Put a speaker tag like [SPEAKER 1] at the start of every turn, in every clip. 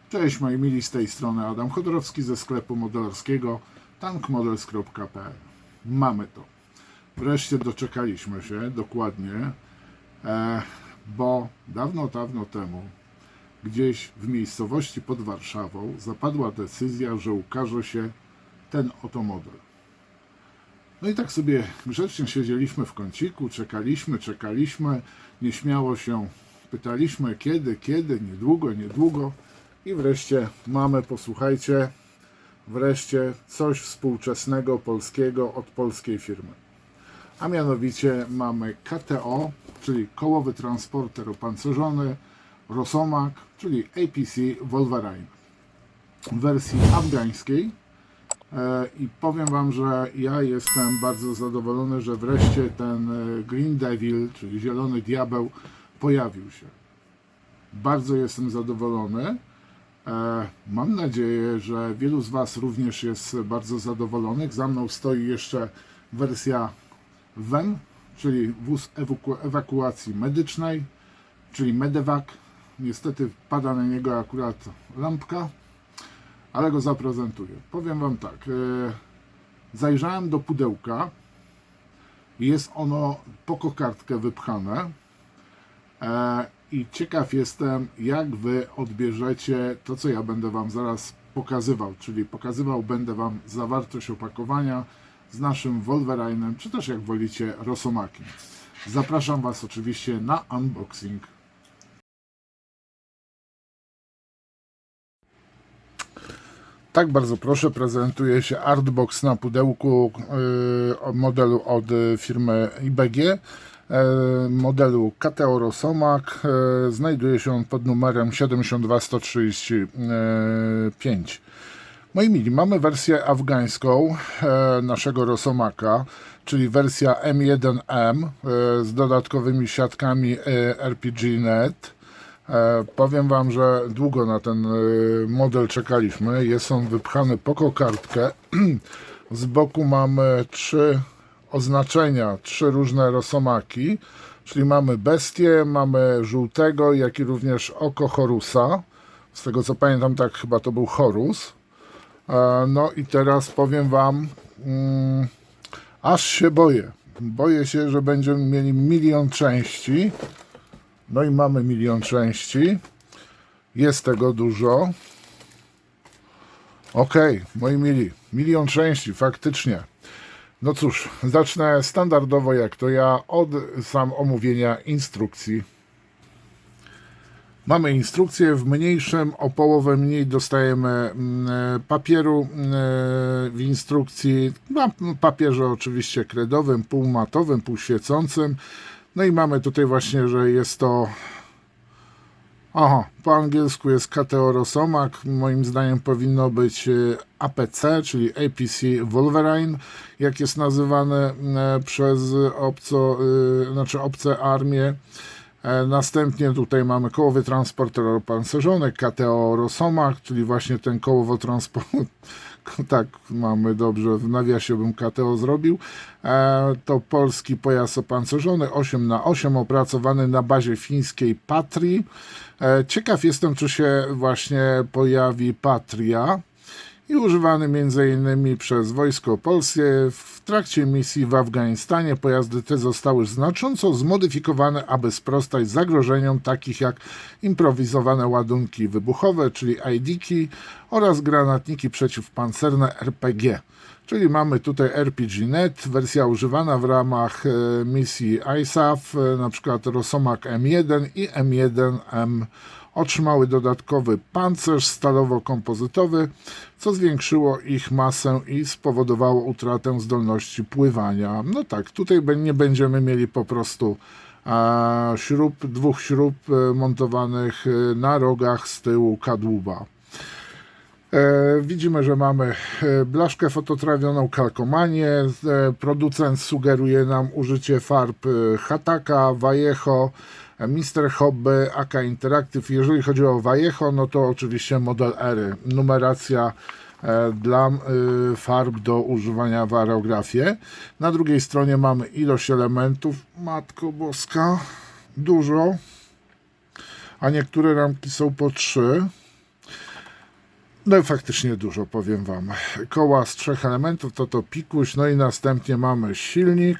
[SPEAKER 1] Cześć moi mili, z tej strony Adam Chodorowski ze sklepu modelarskiego tankmodels.pl. Mamy to. Wreszcie doczekaliśmy się, dokładnie, bo dawno temu gdzieś w miejscowości pod Warszawą zapadła decyzja, że ukaże się ten oto model. No i tak sobie grzecznie siedzieliśmy w kąciku, czekaliśmy, nieśmiało się pytaliśmy kiedy, niedługo. I wreszcie mamy, posłuchajcie, wreszcie coś współczesnego, polskiego od polskiej firmy. A mianowicie mamy KTO, czyli kołowy transporter opancerzony, Rosomak, czyli APC Wolverine w wersji afgańskiej. I powiem Wam, że ja jestem bardzo zadowolony, że wreszcie ten Green Devil, czyli zielony diabeł, pojawił się. Bardzo jestem zadowolony. Mam nadzieję, że wielu z Was również jest bardzo zadowolonych. Za mną stoi jeszcze wersja WEM, czyli wóz ewakuacji medycznej, czyli Medevac. Niestety pada na niego akurat lampka, ale go zaprezentuję. Powiem Wam tak, zajrzałem do pudełka, jest ono po kokardkę wypchane. I ciekaw jestem, jak Wy odbierzecie to, co ja będę Wam zaraz pokazywał, czyli będę Wam zawartość opakowania z naszym Wolverine'em, czy też jak wolicie Rosomakiem. Zapraszam Was oczywiście na unboxing. Tak, bardzo proszę, prezentuje się Artbox na pudełku modelu od firmy IBG. Modelu KTO Rosomak. Znajduje się on pod numerem 72135. Moi mili, mamy wersję afgańską naszego Rosomaka, czyli wersja M1M z dodatkowymi siatkami RPG-Net. Powiem Wam, że długo na ten model czekaliśmy. Jest on wypchany po kokardkę. Z boku mamy 3 oznaczenia, 3 różne Rosomaki, czyli mamy bestię, mamy żółtego, jak i również oko Horusa. Z tego co pamiętam, tak chyba to był Horus. No i teraz powiem Wam, aż się boję. Boję się, że będziemy mieli 1 000 000 części. No i mamy 1 000 000 części. Jest tego dużo. Ok, moi mili, 1 000 000 części, faktycznie. No cóż, zacznę standardowo jak to ja od omówienia instrukcji. Mamy instrukcję, w mniejszym, o połowę mniej dostajemy papieru w instrukcji, na papierze oczywiście kredowym, półmatowym, półświecącym. No i mamy tutaj właśnie, że jest to, po angielsku jest KTO Rosomak, moim zdaniem powinno być APC, czyli APC Wolverine, jak jest nazywane przez obce armie. Następnie tutaj mamy kołowy transporter opancerzony, KTO Rosomak, czyli właśnie ten kołowo transport. Tak, mamy dobrze, w nawiasie bym KTO zrobił. To polski pojazd opancerzony 8x8, opracowany na bazie fińskiej Patrii. Ciekaw jestem, czy się właśnie pojawi Patria i używany m.in. przez Wojsko Polskie w trakcie misji w Afganistanie. Pojazdy te zostały znacząco zmodyfikowane, aby sprostać zagrożeniom takich jak improwizowane ładunki wybuchowe, czyli ID-ki oraz granatniki przeciwpancerne RPG. Czyli mamy tutaj RPG-Net, wersja używana w ramach misji ISAF, na przykład Rosomak M1 i M1M otrzymały dodatkowy pancerz stalowo-kompozytowy, co zwiększyło ich masę i spowodowało utratę zdolności pływania. No tak, tutaj nie będziemy mieli po prostu dwóch śrub montowanych na rogach z tyłu kadłuba. Widzimy, że mamy blaszkę fototrawioną, kalkomanię. Producent sugeruje nam użycie farb Hataka, Vallejo, Mr. Hobby, AK Interactive. Jeżeli chodzi o Vallejo, no to oczywiście model Ery. Numeracja dla farb do używania w aerografie. Na drugiej stronie mamy ilość elementów. Matko Boska, dużo. A niektóre ramki są po 3. No i faktycznie dużo, powiem Wam. Koła z 3 elementów to pikuś, no i następnie mamy silnik.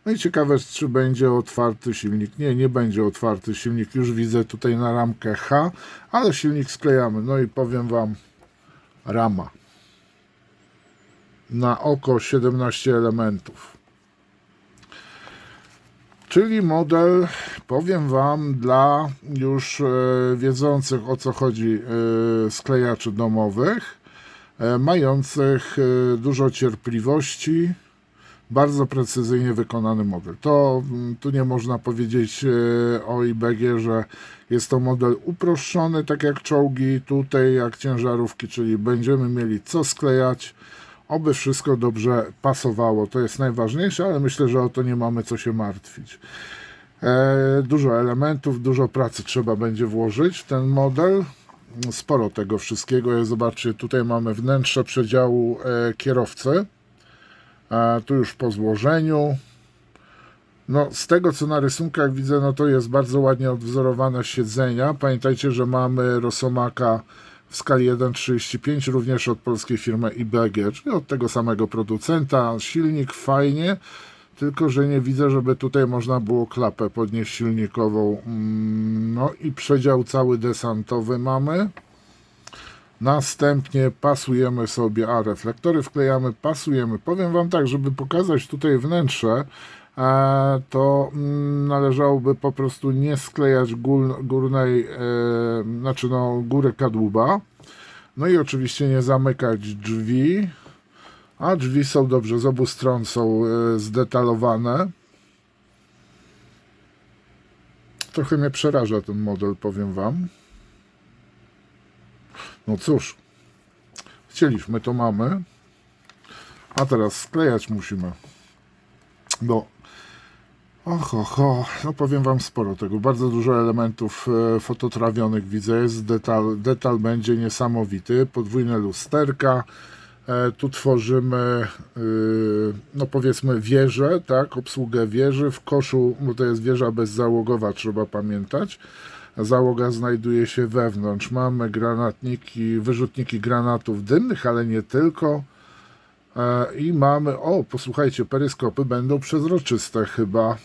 [SPEAKER 1] No i ciekawe, czy będzie otwarty silnik. Nie będzie otwarty silnik. Już widzę tutaj na ramkę H, ale silnik sklejamy. No i powiem Wam, rama. Na oko 17 elementów. Czyli model, powiem Wam, dla już wiedzących, o co chodzi, sklejaczy domowych, mających dużo cierpliwości, bardzo precyzyjnie wykonany model. Tu nie można powiedzieć o IBG, że jest to model uproszczony, tak jak czołgi, tutaj jak ciężarówki, czyli będziemy mieli co sklejać, oby wszystko dobrze pasowało. To jest najważniejsze, ale myślę, że o to nie mamy co się martwić. Dużo elementów, dużo pracy trzeba będzie włożyć w ten model. Sporo tego wszystkiego jest. Zobaczcie, tutaj mamy wnętrze przedziału kierowcy. Tu już po złożeniu. No, z tego co na rysunkach widzę, no to jest bardzo ładnie odwzorowane siedzenia. Pamiętajcie, że mamy Rosomaka w skali 1:35, również od polskiej firmy IBG, czyli od tego samego producenta. Silnik fajnie, tylko że nie widzę, żeby tutaj można było klapę podnieść silnikową. No i przedział cały desantowy mamy. Następnie pasujemy sobie, reflektory wklejamy, pasujemy. Powiem Wam tak, żeby pokazać tutaj wnętrze, to należałoby po prostu nie sklejać górnej, góry kadłuba. No i oczywiście nie zamykać drzwi, a drzwi są dobrze, z obu stron są zdetalowane. Trochę mnie przeraża ten model, powiem Wam. No cóż, chcieliśmy, to mamy, a teraz sklejać musimy, bo no powiem Wam sporo tego, bardzo dużo elementów fototrawionych widzę, jest detal będzie niesamowity, podwójne lusterka, tu tworzymy, no powiedzmy wieżę, tak, obsługę wieży w koszu, bo to jest wieża bezzałogowa, trzeba pamiętać. Załoga znajduje się wewnątrz. Mamy granatniki, wyrzutniki granatów dymnych, ale nie tylko. I mamy, posłuchajcie, peryskopy będą przezroczyste chyba.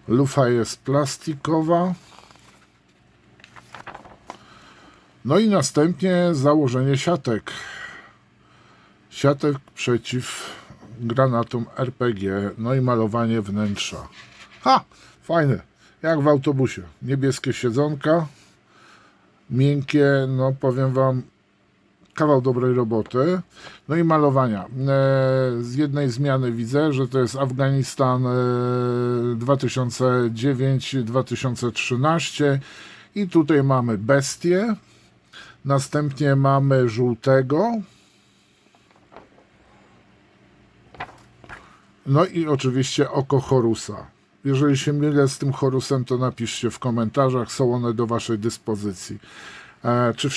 [SPEAKER 1] Lufa jest plastikowa. No i następnie założenie siatek. Siatek przeciw granatom RPG. No i malowanie wnętrza. Fajne, jak w autobusie. Niebieskie siedzonka, miękkie, no powiem Wam, kawał dobrej roboty. No i malowania. Z jednej zmiany widzę, że to jest Afganistan 2009-2013 i tutaj mamy bestię. Następnie mamy żółtego. No i oczywiście oko Horusa. Jeżeli się mylę z tym Horusem, to napiszcie w komentarzach, są one do Waszej dyspozycji. Czy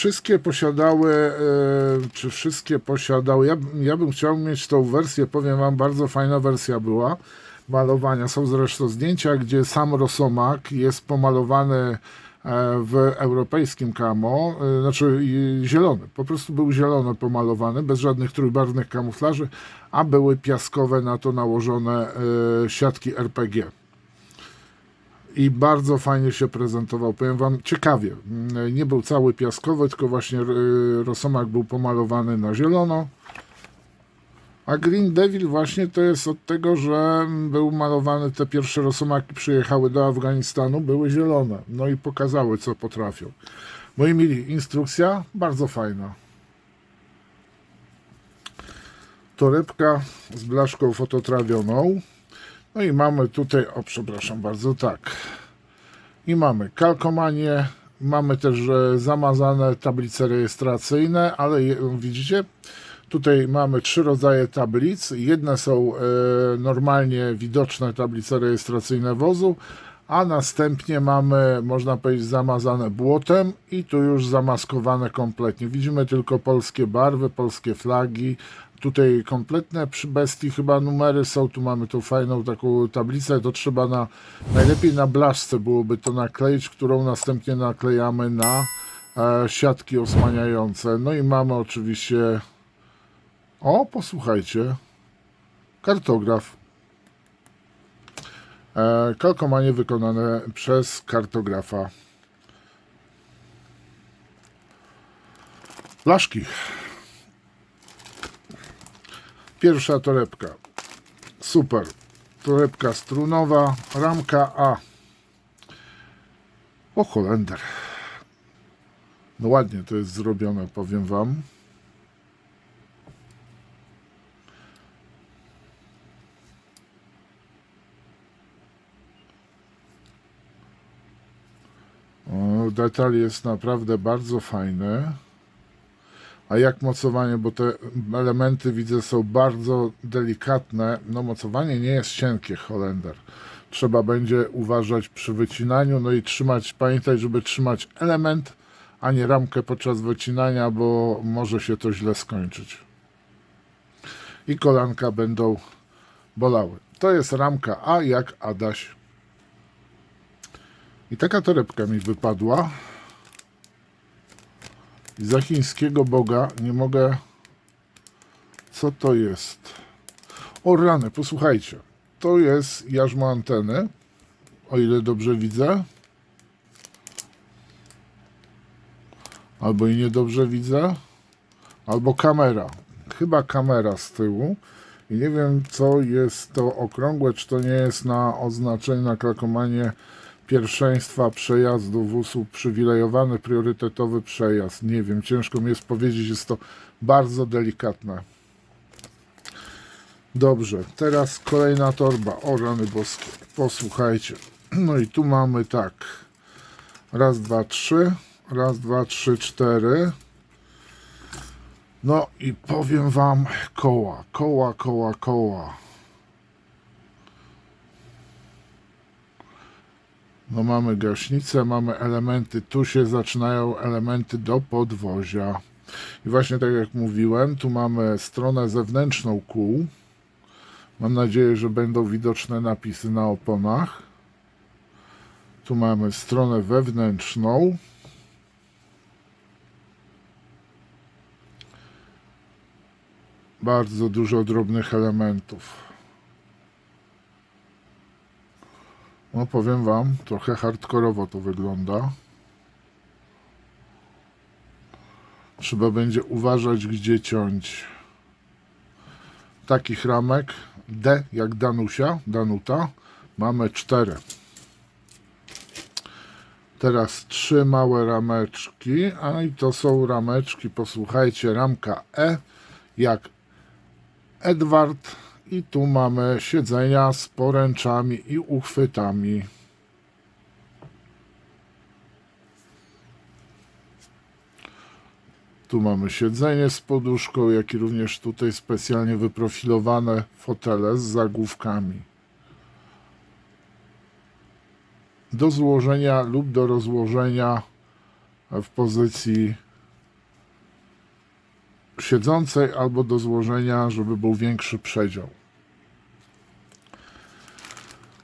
[SPEAKER 1] wszystkie posiadały, ja bym chciał mieć tą wersję, powiem Wam, bardzo fajna wersja była malowania. Są zresztą zdjęcia, gdzie sam Rosomak jest pomalowany w europejskim camo, znaczy zielony, po prostu był zielono pomalowany, bez żadnych trójbarwnych kamuflaży, a były piaskowe na to nałożone siatki RPG. I bardzo fajnie się prezentował, powiem Wam, ciekawie. Nie był cały piaskowy, tylko właśnie Rosomak był pomalowany na zielono. A Green Devil właśnie to jest od tego, że był malowany, te pierwsze Rosomaki przyjechały do Afganistanu, były zielone. No i pokazały, co potrafią. Moi mili, instrukcja bardzo fajna. Torebka z blaszką fototrawioną. No i mamy tutaj, przepraszam bardzo, tak. I mamy kalkomanię, mamy też zamazane tablice rejestracyjne, ale widzicie, tutaj mamy 3 rodzaje tablic. Jedne są normalnie widoczne tablice rejestracyjne wozu, a następnie mamy, można powiedzieć, zamazane błotem i tu już zamaskowane kompletnie. Widzimy tylko polskie barwy, polskie flagi. Tutaj kompletne przy bestii chyba numery są, tu mamy tą fajną taką tablicę, to trzeba najlepiej na blaszce byłoby to nakleić, którą następnie naklejamy na siatki osłaniające. No i mamy oczywiście, o posłuchajcie, kartograf. Kalkowanie wykonane przez kartografa. Blaszki. Pierwsza torebka. Super. Torebka strunowa, ramka A. O, Holender. No ładnie to jest zrobione, powiem wam. O, detal jest naprawdę bardzo fajny. A jak mocowanie, bo te elementy widzę są bardzo delikatne. No mocowanie nie jest cienkie, Holender. Trzeba będzie uważać przy wycinaniu, no i trzymać, pamiętać, żeby trzymać element, a nie ramkę podczas wycinania, bo może się to źle skończyć. I kolanka będą bolały. To jest ramka A jak Adaś. I taka torebka mi wypadła. I za chińskiego Boga nie mogę... Co to jest? O rany, posłuchajcie. To jest jarzmo anteny, o ile dobrze widzę. Albo i niedobrze widzę. Albo kamera. Chyba kamera z tyłu. I nie wiem, co jest to okrągłe, czy to nie jest na oznaczenie, na kalkomanie pierwszeństwa przejazdu wóz uprzywilejowany, priorytetowy przejazd. Nie wiem, ciężko mi jest powiedzieć, jest to bardzo delikatne. Dobrze, teraz kolejna torba. O rany boskie, posłuchajcie. No i tu mamy tak. Raz, dwa, trzy. Raz, dwa, trzy, cztery. No i powiem wam, koła. No mamy gaśnicę, mamy elementy, tu się zaczynają elementy do podwozia. I właśnie tak jak mówiłem, tu mamy stronę zewnętrzną kół. Mam nadzieję, że będą widoczne napisy na oponach. Tu mamy stronę wewnętrzną. Bardzo dużo drobnych elementów. No powiem wam, trochę hardkorowo to wygląda. Trzeba będzie uważać, gdzie ciąć. Takich ramek D jak Danuta mamy 4. Teraz 3 małe rameczki, a i to są rameczki, posłuchajcie, ramka E jak Edward i tu mamy siedzenia z poręczami i uchwytami. Tu mamy siedzenie z poduszką, jak i również tutaj specjalnie wyprofilowane fotele z zagłówkami. Do złożenia lub do rozłożenia w pozycji siedzącej albo do złożenia, żeby był większy przedział.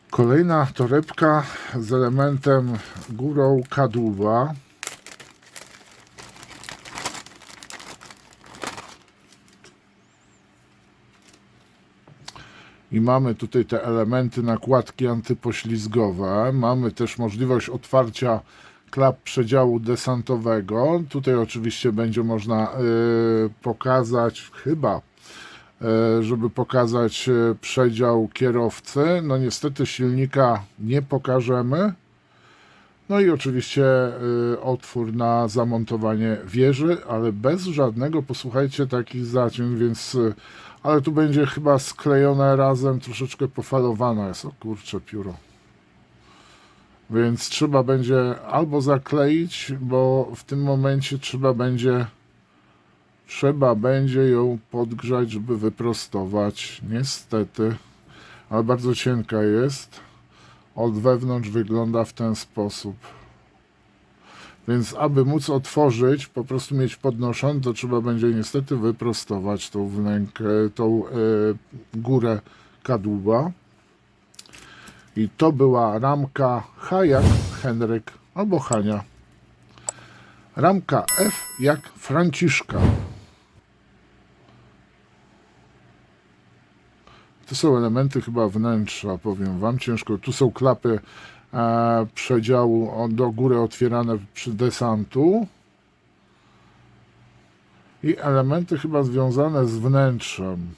[SPEAKER 1] Kolejna torebka z elementem górą kadłuba. I mamy tutaj te elementy, nakładki antypoślizgowe. Mamy też możliwość otwarcia klap przedziału desantowego. Tutaj oczywiście będzie można pokazać, chyba, żeby pokazać przedział kierowcy. No niestety silnika nie pokażemy. No i oczywiście otwór na zamontowanie wieży, ale bez żadnego, posłuchajcie, takich zacięć, więc... Ale tu będzie chyba sklejone razem, troszeczkę pofalowane jest, o kurcze pióro. Więc trzeba będzie albo zakleić, bo w tym momencie trzeba będzie ją podgrzać, żeby wyprostować. Niestety, ale bardzo cienka jest. Od wewnątrz wygląda w ten sposób. Więc aby móc otworzyć, po prostu mieć podnoszony, to trzeba będzie niestety wyprostować tą wnękę, tą górę kadłuba. I to była ramka H jak Henryk albo Hania. Ramka F jak Franciszka. To są elementy chyba wnętrza, powiem wam. Ciężko. Tu są klapy przedziału do góry otwierane przy desantu. I elementy chyba związane z wnętrzem.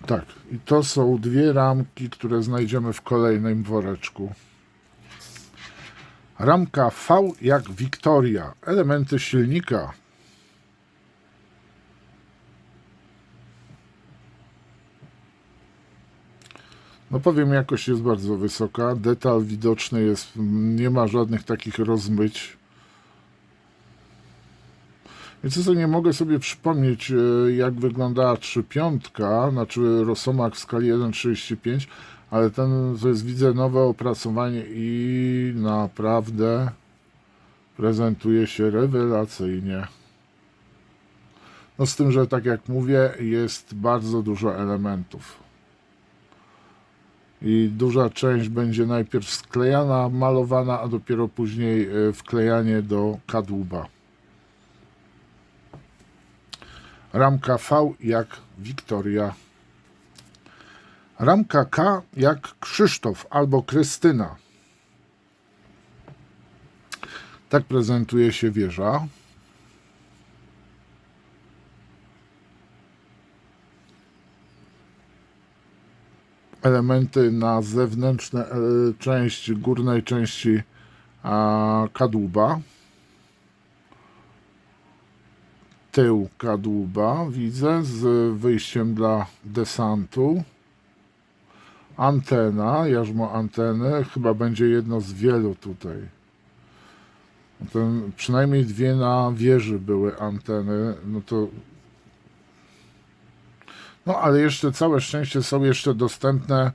[SPEAKER 1] Tak, i to są dwie ramki, które znajdziemy w kolejnym woreczku. Ramka V jak Wiktoria. Elementy silnika. No powiem, jakość jest bardzo wysoka. Detal widoczny jest, nie ma żadnych takich rozmyć. Więc co nie mogę sobie przypomnieć, jak wyglądała 3.5, znaczy Rosomak w skali 1.35, ale ten, to jest, widzę, nowe opracowanie i naprawdę prezentuje się rewelacyjnie. No z tym, że tak jak mówię, jest bardzo dużo elementów. I duża część będzie najpierw sklejana, malowana, a dopiero później wklejanie do kadłuba. Ramka V jak Wiktoria. Ramka K jak Krzysztof albo Krystyna. Tak prezentuje się wieża. Elementy na zewnętrzne części, górnej części kadłuba. Tył kadłuba widzę z wyjściem dla desantu. Antena, jarzmo anteny, chyba będzie jedno z wielu tutaj. Przynajmniej dwie na wieży były anteny, no to... No ale jeszcze całe szczęście są jeszcze dostępne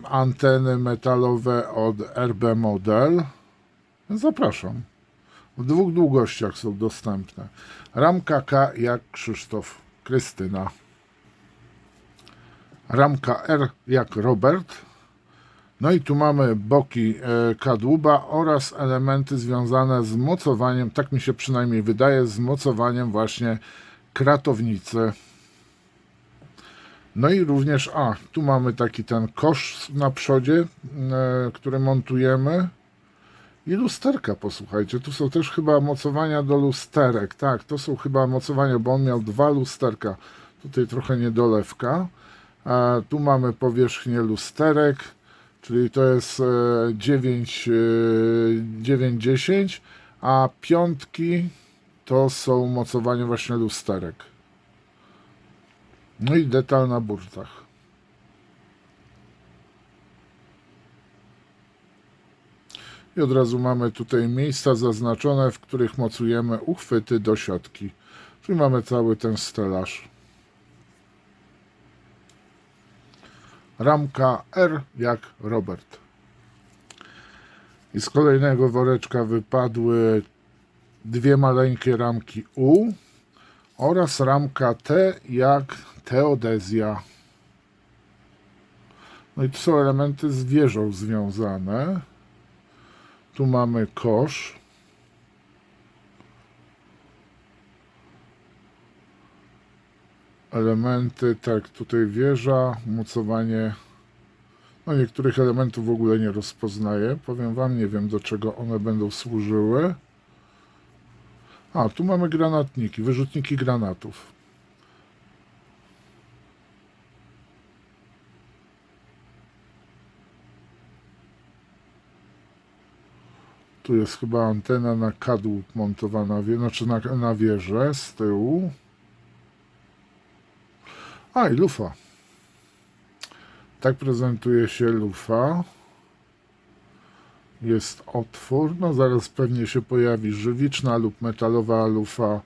[SPEAKER 1] anteny metalowe od RB Model. Zapraszam. W dwóch długościach są dostępne. Ramka K jak Krzysztof, Krystyna. Ramka R jak Robert. No i tu mamy boki kadłuba oraz elementy związane z mocowaniem, tak mi się przynajmniej wydaje, z mocowaniem właśnie kratownicy. No i również, tu mamy taki ten kosz na przodzie, który montujemy. I lusterka, posłuchajcie, tu są też chyba mocowania do lusterek. Tak, to są chyba mocowania, bo on miał dwa lusterka. Tutaj trochę niedolewka. Tu mamy powierzchnię lusterek, czyli to jest 9,10, a piątki to są mocowania właśnie lusterek. No i detal na burtach. I od razu mamy tutaj miejsca zaznaczone, w których mocujemy uchwyty do siatki. Czyli mamy cały ten stelaż. Ramka R jak Robert. I z kolejnego woreczka wypadły dwie maleńkie ramki U oraz ramka T jak Teodezja. No i to są elementy z wieżą związane. Tu mamy kosz. Elementy, tak, tutaj wieża, mocowanie. No niektórych elementów w ogóle nie rozpoznaję. Powiem wam, nie wiem, do czego one będą służyły. Tu mamy granatniki, wyrzutniki granatów. Tu jest chyba antena na kadłub montowana, znaczy na wieżę z tyłu. I lufa. Tak prezentuje się lufa. Jest otwór. No zaraz pewnie się pojawi żywiczna lub metalowa lufa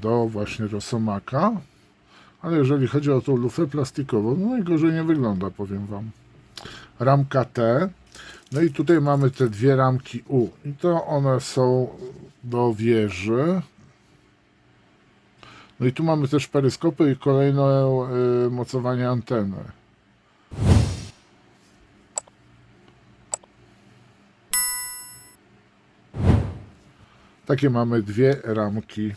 [SPEAKER 1] do właśnie Rosomaka. Ale jeżeli chodzi o tą lufę plastikową, no najgorzej nie wygląda, powiem wam. Ramka T. No i tutaj mamy te dwie ramki U. I to one są do wieży. No i tu mamy też peryskopy i kolejne mocowanie anteny. Takie mamy dwie ramki.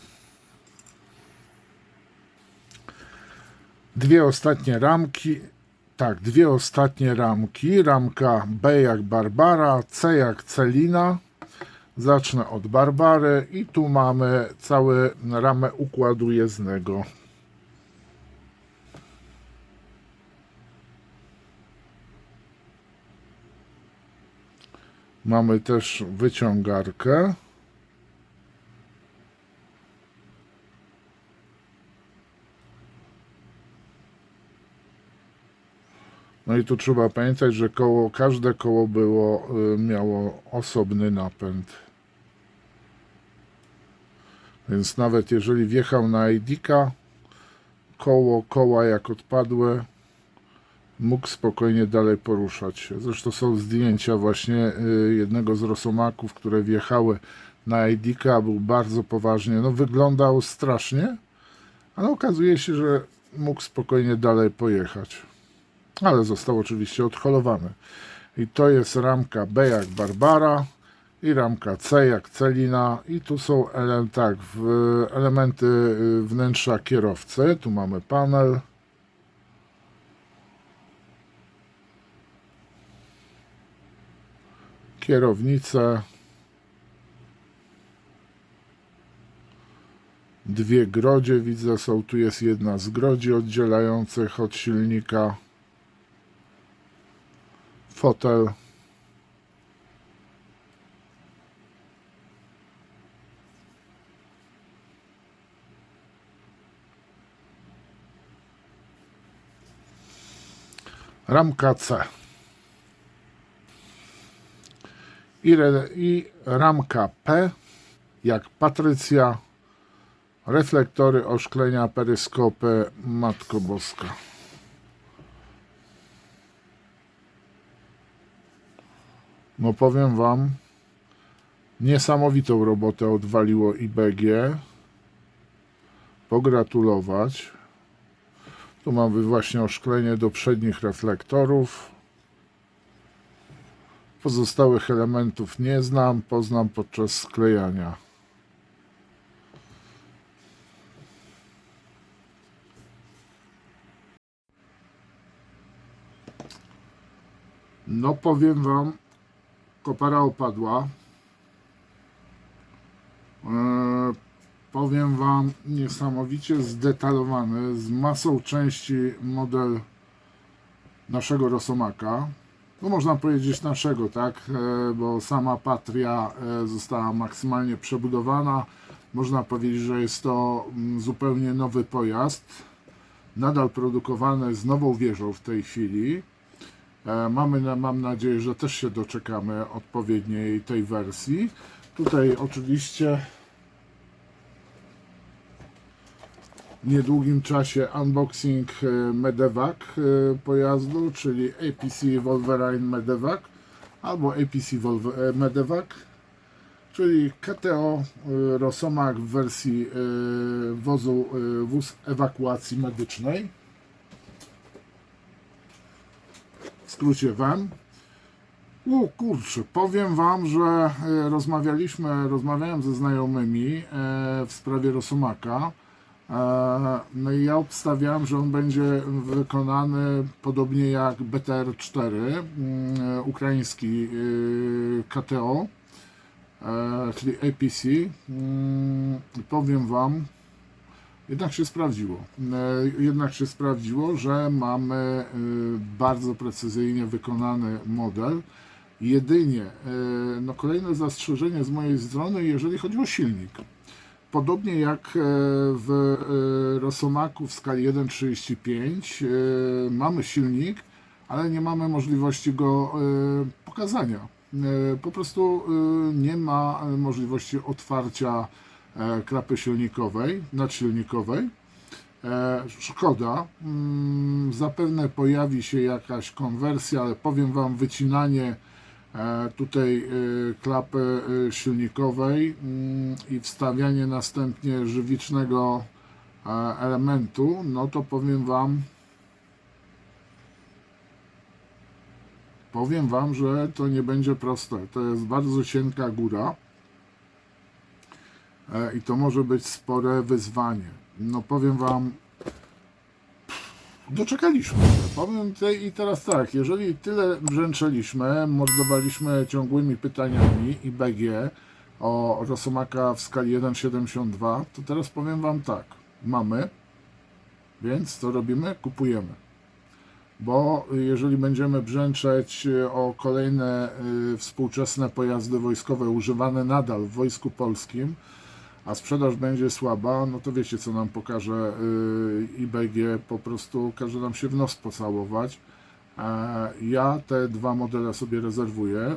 [SPEAKER 1] Dwie ostatnie ramki. Tak, dwie ostatnie ramki. Ramka B jak Barbara, C jak Celina. Zacznę od Barbary i tu mamy całą ramę układu jezdnego. Mamy też wyciągarkę. No i tu trzeba pamiętać, że każde koło miało osobny napęd. Więc nawet jeżeli wjechał na ID-ka, koła jak odpadłe, mógł spokojnie dalej poruszać się. Zresztą są zdjęcia właśnie jednego z Rosomaków, które wjechały na ID-ka, był bardzo poważnie, no wyglądał strasznie, ale okazuje się, że mógł spokojnie dalej pojechać. Ale został oczywiście odholowany. I to jest ramka B jak Barbara i ramka C jak Celina. I tu są elementy wnętrza kierowcy. Tu mamy panel. Kierownicę. Dwie grodzie widzę są. Tu jest jedna z grodzi oddzielających od silnika. Fotel. Ramka C. I ramka P, jak Patrycja. Reflektory, oszklenia, peryskopy, Matko Boska. No powiem wam, niesamowitą robotę odwaliło IBG. Pogratulować. Tu mamy właśnie oszklenie do przednich reflektorów. Pozostałych elementów nie znam, poznam podczas sklejania. No powiem wam, kopara opadła. Powiem wam, niesamowicie zdetalowany, z masą części model naszego Rosomaka. No można powiedzieć naszego, tak, bo sama Patria została maksymalnie przebudowana. Można powiedzieć, że jest to zupełnie nowy pojazd. Nadal produkowany z nową wieżą w tej chwili. Mam nadzieję, że też się doczekamy odpowiedniej tej wersji. Tutaj oczywiście w niedługim czasie unboxing Medevac pojazdu, czyli APC Wolverine Medevac albo APC Medevac, czyli KTO Rosomak w wersji wóz ewakuacji medycznej. W skrócie WEM. Kurczę, powiem wam, że rozmawiałem ze znajomymi w sprawie Rosomaka. No i ja obstawiam, że on będzie wykonany podobnie jak BTR-4, ukraiński KTO, czyli APC. Powiem wam, jednak się sprawdziło, że mamy bardzo precyzyjnie wykonany model. Jedynie, no kolejne zastrzeżenie z mojej strony, jeżeli chodzi o silnik. Podobnie jak w Rosomaku w skali 1.35 mamy silnik, ale nie mamy możliwości go pokazania. Po prostu nie ma możliwości otwarcia klapy silnikowej, nadsilnikowej. Szkoda. Zapewne pojawi się jakaś konwersja, ale powiem wam, wycinanie tutaj klapy silnikowej i wstawianie następnie żywicznego elementu, no to powiem wam, że to nie będzie proste. To jest bardzo cienka góra. I to może być spore wyzwanie. No powiem Wam, doczekaliśmy się. Powiem i teraz tak, jeżeli tyle brzęczeliśmy, mordowaliśmy ciągłymi pytaniami i BG o Rosomaka w skali 1,72, to teraz powiem Wam tak, mamy, więc co robimy? Kupujemy. Bo jeżeli będziemy brzęczeć o kolejne współczesne pojazdy wojskowe używane nadal w Wojsku Polskim, a sprzedaż będzie słaba, no to wiecie, co nam pokaże IBG, po prostu każe nam się w nos pocałować. Ja te dwa modele sobie rezerwuję.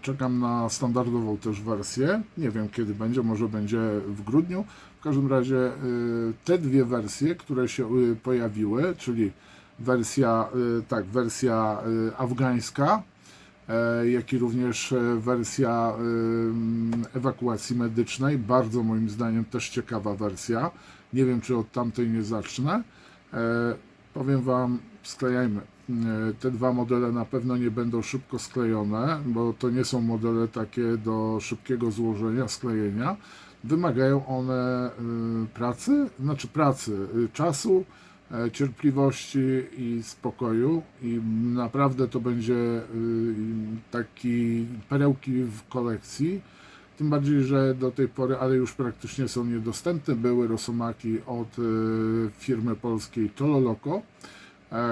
[SPEAKER 1] Czekam na standardową też wersję. Nie wiem, kiedy będzie, może będzie w grudniu. W każdym razie te dwie wersje, które się pojawiły, czyli wersja afgańska, jak i również wersja ewakuacji medycznej. Bardzo moim zdaniem też ciekawa wersja. Nie wiem, czy od tamtej nie zacznę. Powiem Wam, sklejajmy. Te dwa modele na pewno nie będą szybko sklejone, bo to nie są modele takie do szybkiego złożenia, sklejenia. Wymagają one pracy, czasu, cierpliwości i spokoju i naprawdę to będzie taki perełki w kolekcji, tym bardziej, że do tej pory, ale już praktycznie są niedostępne, były Rosomaki od firmy polskiej Tololoco,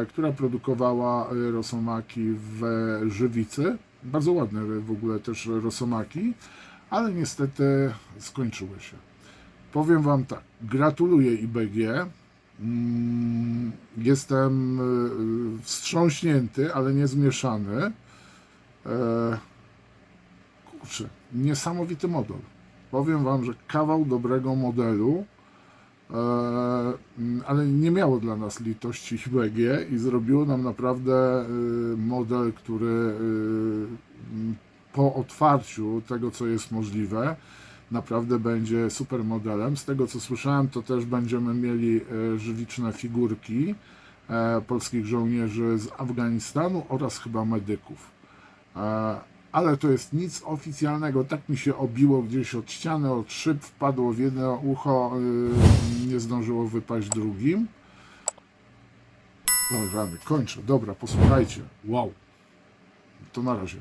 [SPEAKER 1] która produkowała Rosomaki w Żywicy, bardzo ładne w ogóle też Rosomaki, ale niestety skończyły się. Powiem Wam tak, gratuluję IBG. Jestem wstrząśnięty, ale nie zmieszany. Kurczę, niesamowity model. Powiem Wam, że kawał dobrego modelu, ale nie miało dla nas litości IBG i zrobiło nam naprawdę model, który po otwarciu tego, co jest możliwe, naprawdę będzie super modelem. Z tego, co słyszałem, to też będziemy mieli żywiczne figurki polskich żołnierzy z Afganistanu oraz chyba medyków. Ale to jest nic oficjalnego, tak mi się obiło gdzieś od ściany, od szyb, wpadło w jedno ucho, nie zdążyło wypaść drugim. Dobra, kończę. Dobra, posłuchajcie. Wow. To na razie.